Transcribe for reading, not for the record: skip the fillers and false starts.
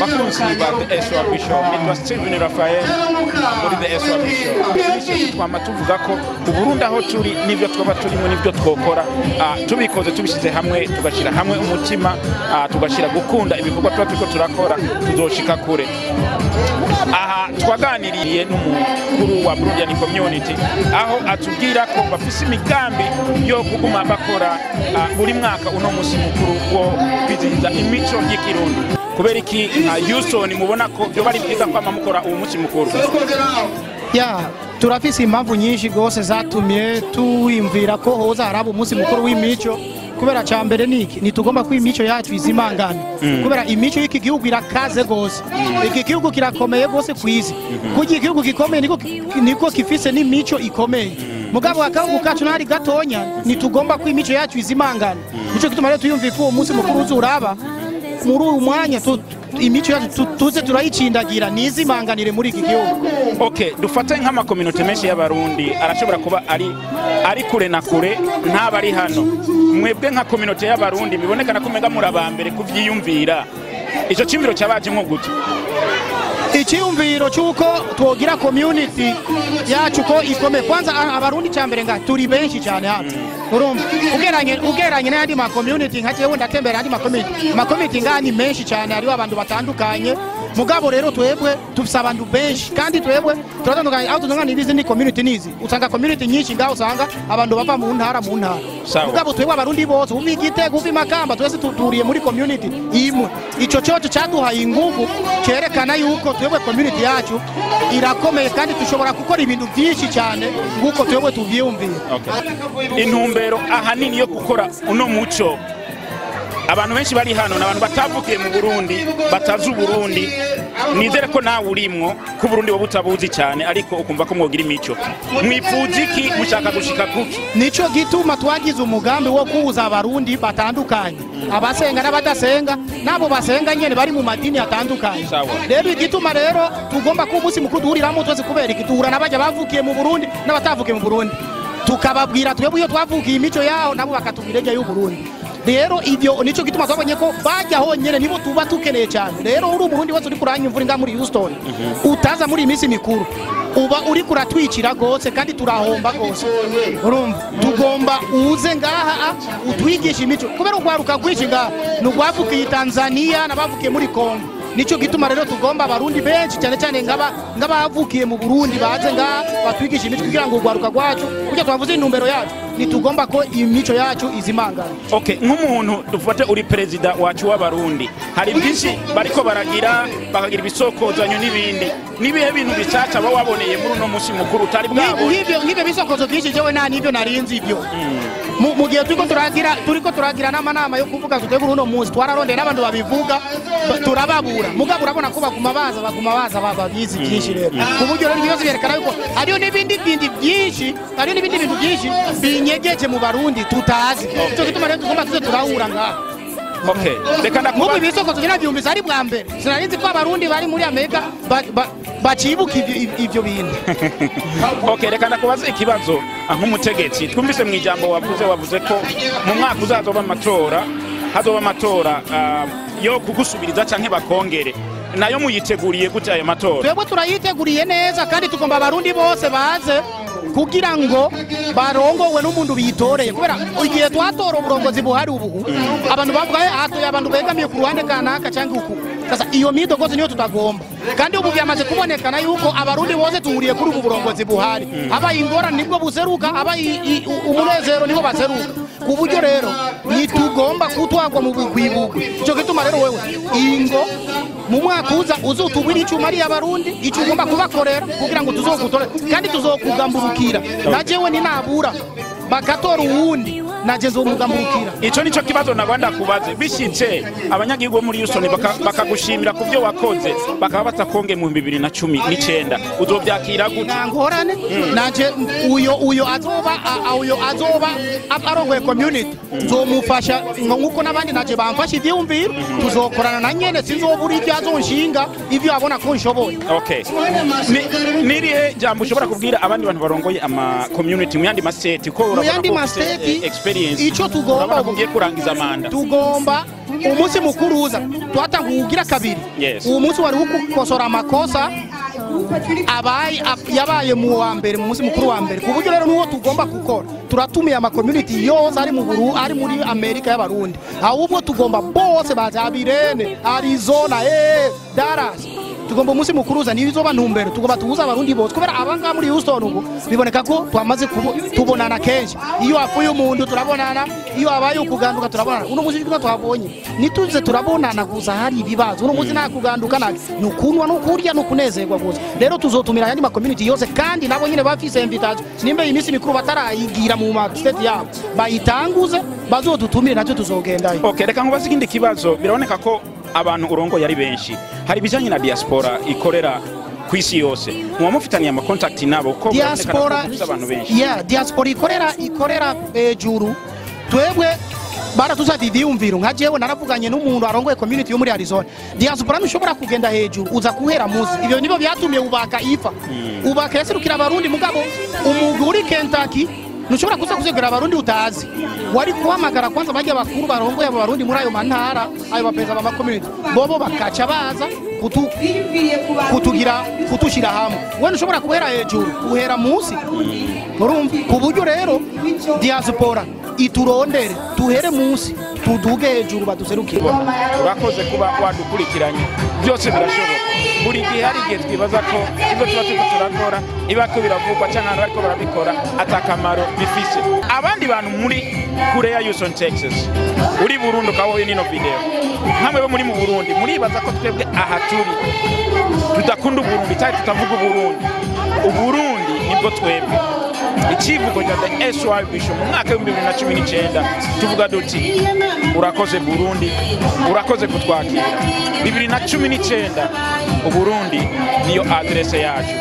bakunzi ba The SOB Show, nitwa Steven Raphael muri The SOB Show. Twama tuvuga ko Burundi aho turi nivyo twaba turimo nivyo twokora tubikoze tubishize hamwe tugashira hamwe umutima tugashira gukunda ibikorwa turiko turakora tuzoshika kure. Aha twaganiriye n'umukuru wa Burundian Community aho atubwira ko bafise imigambi yo kuguma bakora buri mwaka uno musi mukuru wo kwizihiza imico y'ikirundi. Kubera iki Houston mubona ko byo bari byiza kwama mukora uwo musi mukuru? Turafise impamvu nyinshi gose zatumye tuwimvira ko hoza haraba umunsi mukuru w'imico. Kubera cyambere niki nitugomba ko imico yacu izimangana kubera imico y'iki gihugu irakaze gose iki gihugu kirakomeye gose kwizi kuko igihugu gikomeye niko kifise n'imico ikomeye mugabo akavuga kacu nari gatonya nitugomba ko imico yacu izimangana nico kituma rero tuyumva ko umunsi mukuru uzuraba muri uyu mwanya imico yacu tuze turayicindagira nizimanganire muri iki gihugu. Okay, dufate nk'ama community menshi y'abarundi arashobora kuba ari kure na kure ntaba ari hano. Mwebwe nka community y'abarundi bibonekana ko mega murabambere kuvyiyumvira. Ico cimviro cyabaje nko gute? Icyumviro cyuko twogira community yacu ko ikome kwanza abarundi cyambere nga turi benshi cyane hano. Urumva ugeranye n'andi ma community nka jewe ndatembera andi ma community ngani menshi cyane ari abantu batandukanye mugabo rero twebwe tufisa abantu benshi kandi twebwe turatandukanye aho tunganiriza ni community nizi usanga community nyinshi ngaho usanga abantu bava mu ntara mugabo twebwe abarundi bose uvi Gitega uvi Makamba twese tuturiye muri community imwe ico cyoco cyaduhaye ingufu cyerekana yuko twebwe community yacu irakomeye kandi tushobora gukora ibintu byinshi cyane nguko twebwe tuvyumviye. Intumbero ahanini yo gukora uno muco abantu benshi bari hano n'abantu batavukiye mu Burundi batazi Burundi nizere ko nawe urimwo ku Burundi wo butabuzi cyane ariko ukumva ko mwogira imico mwifuza iki mushaka gushika kuki nico gituma twagize umugambi wo kuza abarundi batandukanye abasenga n'abadasenga nabo basenga nyene bari mu madini atandukanye rero igituma rero tugomba ko umunsi mukuru duhuriramo twese kubera igituhura n'abaje bavukiye mu Burundi n'abatavukiye mu Burundi tukababwira twebwe iyo twavukiye imico yaho nabo bakatubirege y'u Burundi. Rero ivyo nico gituma twabonye ko bajya honyene nibo tuba tukeneye cyane. Rero uri umurundi wose uri kuranyumvura nga muri Houston utaza muri imisi mikuru uba uri kuratwicira gose kandi turahomba gose. Urumva tugomba uze ngaha utwigisha imico kubera ugwaruka kwishinga n'ugwavukiye Tanzania nabavukiye muri Kongo. Nico gituma rero tugomba abarundi benshi cyane cyane ngabavukiye mu Burundi baze nga batwigisha imico kugira ngo ugwaruka gwacu kujya twavuze intumbero yacu nitugomba ko imico yacu izimangana. Okay, nk'umuntu dufate uri president wacu w'abarundi hari byinshi bariko bakagira ibisokozanyo n'ibindi nibihe bintu bicaca bo waboneye muri uno musi mukuru utari bwabo nk'ibyo bisokozo byinshi jewe nta nibyo narinzi ibyo mu gihe turiko turagira n'amanama yo kuvuga tutwe uno musi twararondeye n'abantu babivuga turababura mugabo urabona ko baguma baza babizi byinshi rero ku buryo rero ibibazo byerekana yuko hariyo n'ibindi bintu byinshi binyegeje mu barundi tutazi cyo gituma rero tugomba tuze turahura ngaho. Okay, reka ndakuba mubi bisokozo byumvise ari bwa mbere sinarinzi ko abarundi bari muri Amerika bacibuka ivyo bintu. Okay, reka ndakubaza ikibazo nk'umutegetsi twumvise mu ijambo wavuze ko mu mwaka uzazoba amatora yo kugusubiriza canke bakongere nayo muyiteguriye gute ayo matora? Twebwe turayiteguriye neza kandi tugomba abarundi bose baze kugira ngo barongowe n'umuntu bitoreye kubera igihe twatora uburongozi buhari ubu abantu bavuga hatoye abantu begamiye ku ruhande kanaka cyangwa uku sasa iyo midogozi niyo tutagomba kandi ubu byamaze kubonekana yuko abarundi bose tuhuriye kuri ubu burongozi buhari aba ingora nibwo buseruka aba umunezero nibo baseruka ku buryo rero nitugomba kutwagwa mu bugwibugu cyo gituma rero wewe ingo mu mwaka uzutubwira icuma ari abarundi icyo ugomba kubakorera kugira ngo tuzokutore kandi tuzokugamburukira najewe ninabura bagatora uwundi naje nzomugamburukira. Ico nico kibazo nagwanda kubaze bishitse abanyagihugu muri Houston bakagushimira ku byo wakoze bakaba batakonge mu 2019 uzobyakira gute? Ngorane naje uyo azoba arongoye community nzomufasha nkuko nabandi naje bamfasha ivyumviro tuzokorana na nyene sinzobura ibyo azonshinga ivyo abona ko nshoboye. Okay, nirihe jambo ushobora kubwira abandi bantu barongoye ama community mu yandi mastate ko experience ico tugomba kurangiza manda tugomba umunsi mukuru uza twatanguye ugira kabiri uwo munsi wari ukukosora amakosa yabaye mu wa mbere mu munsi mukuru wa mbere ku buryo rero n'uwo tugomba gukora turatumiye ama-community yose ari muri Amerika y'abarundi ahubwo tugomba bose baza Birene Arizona Dallas tugomba umunsi mukuru uza nizo bantumbero tugomba tuhuza abarundi bose kubera abanga muri Houston ubu biboneka ko twamaze tubonana kenshi iyo afuye umuntu turabonana iyo abaye ukuganduka turabonana uno munsi twa twabonye nituze turabonana gusa hari ibibazo uno munsi nta kuganduka nake nukunwa no kurya no kunezerwa gusa rero tuzotumira yandi ma-community yose kandi nabo nyine bafise invitation nimbe iminsi mikuru batarayigira mu ma state yabo bayitanguze bazodutumire nacyo tuzogendayo. Okay, reka nkubaze ikindi kibazo biraboneka ko abantu urongo yari benshi hari bijanye na diaspora ikorera kwisi yose muba mufitaniye ama contact nabo ko diaspora abantu benshi diaspora ikorera hejuru twebwe baratuzati ivyiyumviro nka jewe naravuganye n'umuntu arongoye community yo muri Arizona diaspora ntushobora kugenda hejuru uza kuhera muzi ibyo nibo byatumye ubaka ifa ubaka yaserukira abarundi mugabo umuguri Kentucky nushobora kuza kuzegera abarundi utazi wari kuhamagara kwanza bajya bakuru barongoye abarundi muri ayo mantara ayo bapeza ba community bobo bakaca baza kutushira hamwe we nushobora kuhera hejuru uhera musi urumva ku buryo rero diaspora iturondere tuhere musi tuduge hejuru baduserukire. Urakoze kuba wadukurikiranye byose birashoboka buri gihe hari igihe twibaza ko ibyo tuba turakora ibako biravugwa cyangwa ariko barabikora atakamaro bifise abandi bantu muri kure ya Houston Texas uri Burundi kawoye nino video nkamwe bo muri mu Burundi muribaza ko twebwe aha turi tudakunda Burundi cyari tutavuga Uburundi nibwo twebwe ikivugo cya The SY Bishop mu mwaka wa 2019 tuvuga duti urakoze Burundi urakoze kutwakira 2019 Uburundi niyo adresse yacu